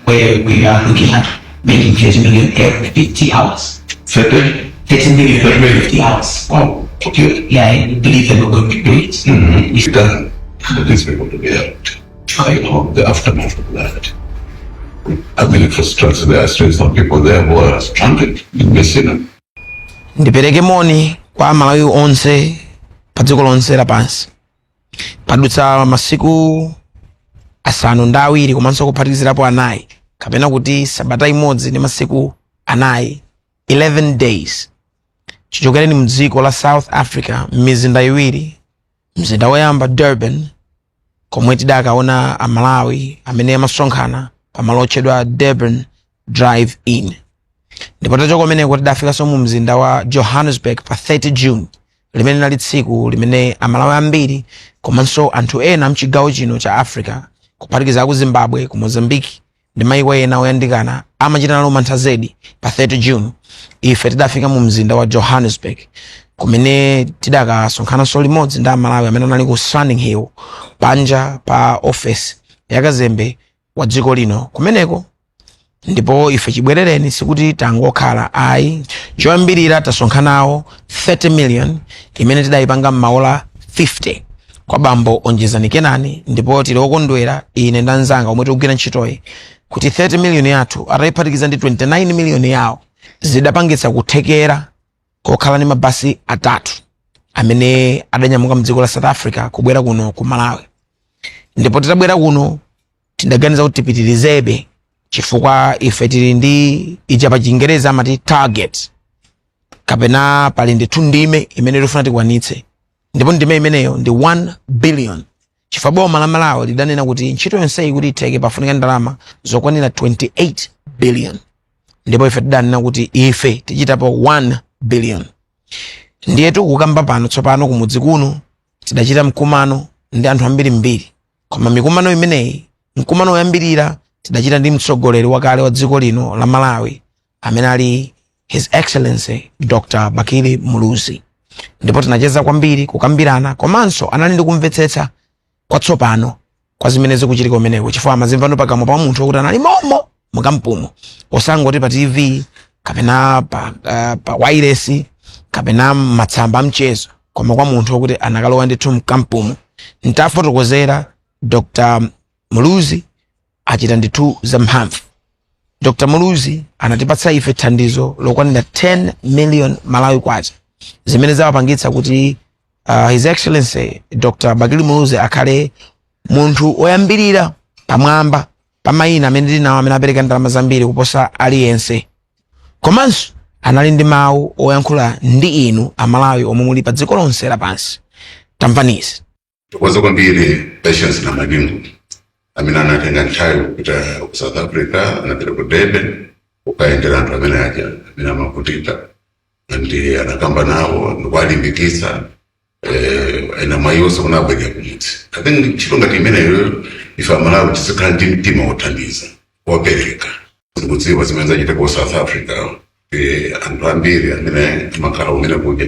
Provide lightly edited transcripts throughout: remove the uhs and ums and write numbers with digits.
where we are looking at making 30 million every 50 hours. 30 million every 50 hours. Wow. Okay. Yeah, I believe that we're going to do it. Mm-hmm. It's done. These people to be out. I know the aftermath of that. I mean, infrastructure, there are still some people there who are stranded in Messina. Ndipereke moni kwa Malawi onse pa dziko lonse lapansi. Padutsa masiku asanu ndi awiri komanso kuphatikizirapo anayi kapena kuti sabata imodzi ndi masiku anayi 11 days chichokereni mdziko la South Africa mizinda iwiri, mzinda woyamba Durban komwe tidakaona amalawi amene amasonkhana pamalo otchedwa Durban Drive-In. Ndipo tachoka kumeneko tidafikanso mu mzinda wa Johannesburg pa 30 June limene linali tsiku limene amalawi ambiri komanso anthu ena mchigawo chino cha Africa kuphatikiza ku Zimbabwe, ku Mozambique ndi mayiko ena oyandikana amachita nalo mantha zedi pa 30 June. Ife tidafika mu mzinda wa Johannesburg kumene tidakasonkhanaso limodzi ndi amalawi amene anali ku Standing Hill panja pa office ya kazembe wa dziko lino kumeneko. Ndipo ife chibwerereni sikuti tangokhala ayi, choyambirira tasonkhanawo 30 million imene tidayipanga m'maola 50 kwa bambo Onjezani Kenani. Ndipo tili okondwera ine ndi anzanga omwe tikugwira ntchitoyi kuti 30 million yathu atayiphatikiza ndi 29 million yawo zidapangitsa kuthekera kokhala ndi mabasi atatu amene adanyamuka mdziko la South Africa kubwera kuno ku Malawi. Ndipo titabwera kuno tidaganiza kuti tipitirizebe chifukwa ife tili ndi ija pa Chingereza amati target kapena pali ndithu ndime imene tikufuna tikwanitse. Ndipo ndime imeneyo ndi 1 billion. Chifukwa boma la Malawi lidanena kuti ntchito yonseyi kuti itheke pafunika ndalama zokwanira 28 billion. Ndipo ife tidanena kuti ife tichitapo 1 billion. Ndiye tikukamba pano tsopano kumudzi kuno tidachita mkumano ndi anthu ambiri. Koma mikumano imeneyi, mkumano woyambirira tidachita ndi mtsogoleri wakale wa dziko lino la Malawi amene ali His Excellency Dr. Bakili Muluzi. Ndipo tinacheza kwambiri kukambirana komanso anali ndi kumvetsetsa kwatsopano kwa zimene zikuchitika kumeneko chifukwa amazimvano pakamwa pa munthu wokuti anali momo mukampumo osangoti pa TV kapena pa wireless kapena matsamba amchezo koma kwa munthu wokuti anakalowa ndithu mkampumo. Ntafotokozera Dr. Muluzi achita ndithu zamphamvu. Dr. Muluzi anatipatsa ife thandizo lokwanira 10 million Malawi kwacha zimene zawapangitsa kuti His Excellency Dr. Bakili Muluzi akhale munthu oyambirira pamwamba pa mayina amene tinawo amene apereka ndalama zambiri kuposa aliyense. Komanso anali ndi mawu oyankhula ndi inu amalawi omwe muli pa dziko lonse lapansi. Tamvanizi. Tukoze kwambiri Patience na Madingu amene anatenga nthawi kupita ku South Africa, anapita ku Durban ukaendera anthu amene aja amene amakutita ndi anakamba nawo ndikuwalimbikitsa ena mayonse kunabwera kumudzi. I think ntchito ngati imeneyo ife amalawi tizikhala ndi mtima wothandiza wopereka. Ndikudziwa zimene zachita ku South Africa anthu ambiri amene amakhala kumene kuja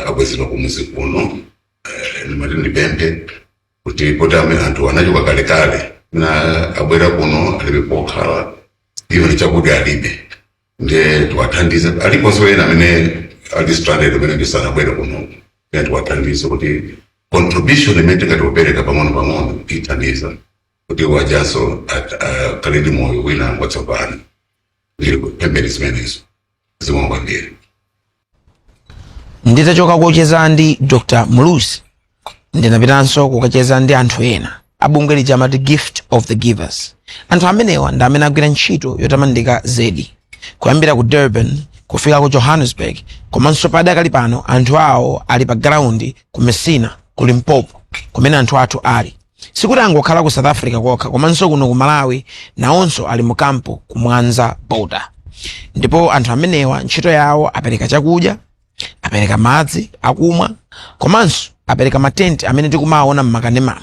abwezedwa kumudzi kuno ndimati ndipemphe kuti amene anthu anachoka kalekale na abwera kuno alibe pokhala even chakudya alibe ndiye tiwathandize aliponso ena amene ali stranded amene ndisanabwera kuno ndiye tiwathandize kuti contribution imene tingatiupereka pang'ono ithandiza kuti wajanso akhale ndi moyo wina watsopano ndili kupembera zimenezo zimwe kwambiri. Nditachoka kucheza ndi Dr. Muluzi ndinapitanso kukacheza ndi anthu ena abungwe lija amati Gift of the Givers. Anthu amenewa ndi amene agwira ntchito yotamandika zedi kuyambira ku Durban kufika ku Johannesburg komanso padakali pano anthu awo ali pa ground ku Messina ku Limpopo kumene anthu athu ali. Sikuti angokhala ku South Africa kokha komanso kuno ku Malawi nawonso ali mu kampo ku Mwanza border. Ndipo anthu amenewa ntchito yawo apereka chakudya, apereka madzi akumwa komanso apereka matenti amene tikumaona m'makanema.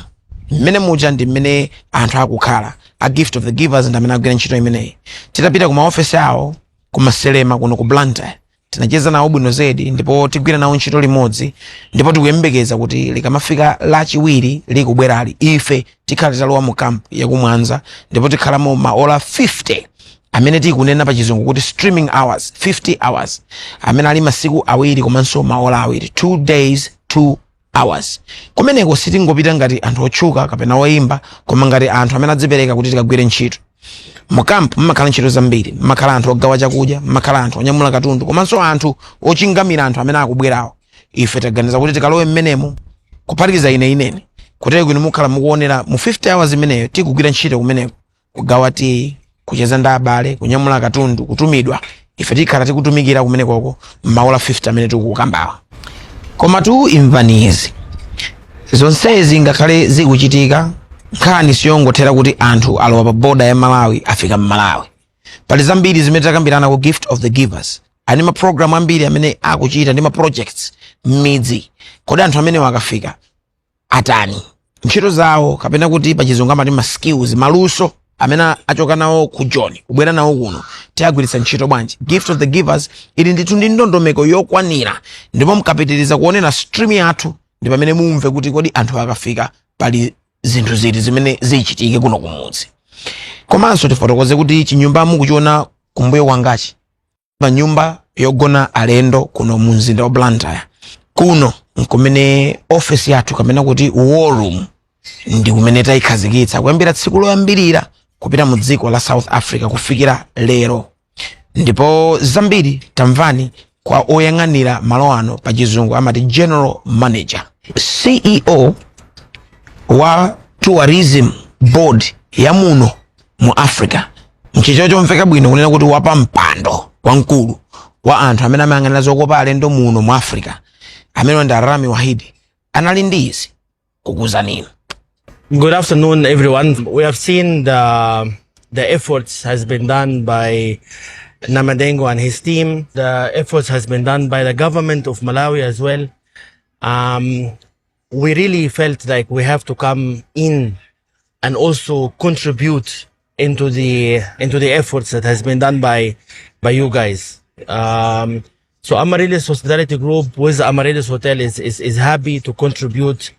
Mmene muja ndi mmene anthu akukhala a Gift of the Givers ndi amene agwira ntchito imeneyi. Titapita ku maofesi awo ku Maselema kuno ku Blantyre tinacheza nawo bwino zedi ndipo tigwira nawo ntchito limodzi ndipo tikuyembekeza kuti likamafika lachiwiri likubwerali ife tikhala talowa mu camp yakumwanza ndipo tikhalamo maola 50 amene tikunena pa chizungu kuti streaming hours 50 hours amene ali masiku awiri komanso maola awiri 2 days 2 hours. Kumeneko sitingopita ngati anthu otchuka kapena oyimba koma ngati anthu amene adzipereka kuti tikagwire ntchito. Mu camp mmakhala ntchito zambiri, mmakhala anthu ogawa chakudya, mmakhala anthu onyamula katundu komanso anthu ochingamira anthu amene akubwerawo. Ife taganiza kuti tikalowe mmenemo kuphatikiza inene kuti inu mukhala mukuonera mu 50 hours imeneyo tikugwira ntchito kumeneko kugawa tii, kucheza ndi abale, kunyamula katundu, kutumidwa. Ife tikhala tikutumikira kumenekoko maola 50 amene tikukambawa. Koma tu imvanizi zonsezi ngakhale zikuchitika nkhani siyongothera kuti anthu alowa pa boda ya Malawi afika m'Malawi. Pali zambiri zimene takambirana ku Gift of the Givers. Ani ma program ambiri amene akuchita ndi ma projects m'midzi. Kodi anthu amene wakafika atani ntchito zawo kapena kuti pa chizungu amati ma skills maluso amene achoka nawo ku John kubwera nawo kuno tiagwiritsa ntchito bwanji. Gift of the Givers ili ndithu ndi ndondomeko yokwanira ndipo mkapitiriza kuonera stream yathu ndi pamene mumve kuti kodi anthu akafika pali zinthu ziti zimene zichitike kuno kumudzi. Komanso tifotokoze kuti chinyumba mukuchiona kumbuyo kwangachi pa nyumba yogona alendo kuno mu mzinda wa Blantyre. Kuno nkumene office yathu kapena kuti war room ndi kumene tayikhazikitsa kuyambira tsiku loyambirira kupita mu dziko la South Africa kufikira lero. Ndipo zambiri tamvani kwa oyang'anira malo ano pa chizungu amati General Manager, CEO wa Tourism Board ya muno mu Africa. Mchicho chomveka bwino kunena kuti wapa mpando wankulu wa anthu amene amayang'anira zokopa alendo muno mu Africa amene ndi Rami Wahidi anali ndi izi kukuzanira. Good afternoon, everyone. We have seen the efforts has been done by Namadengo and his team. The efforts has been done by the government of Malawi as well. We really felt like we have to come in and also contribute into the efforts that has been done by you guys. So Amaryllis Hospitality Group with Amaryllis Hotel is happy to contribute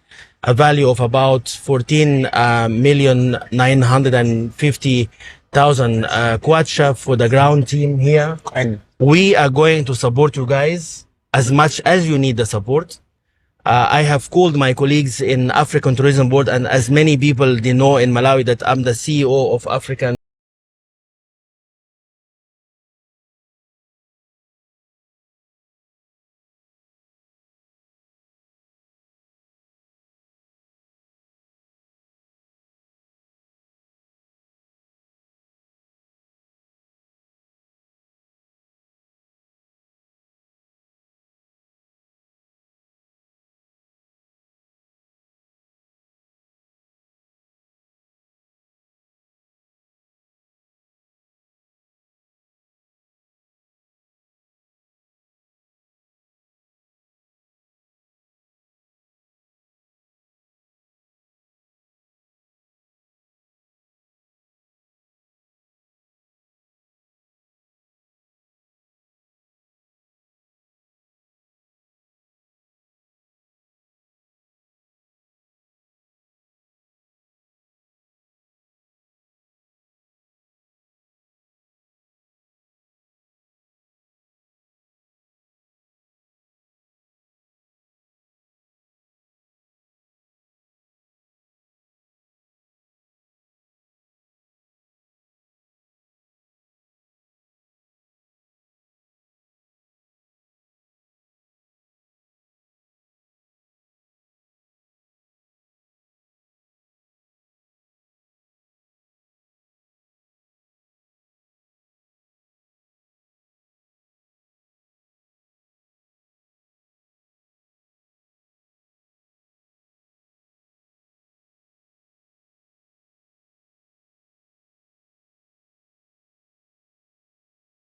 a value of about 14,950,000 kwacha for the ground team here. And we are going to support you guys as much as you need the support. I have called my colleagues in African Tourism Board, and as many people they know in Malawi that I'm the CEO of African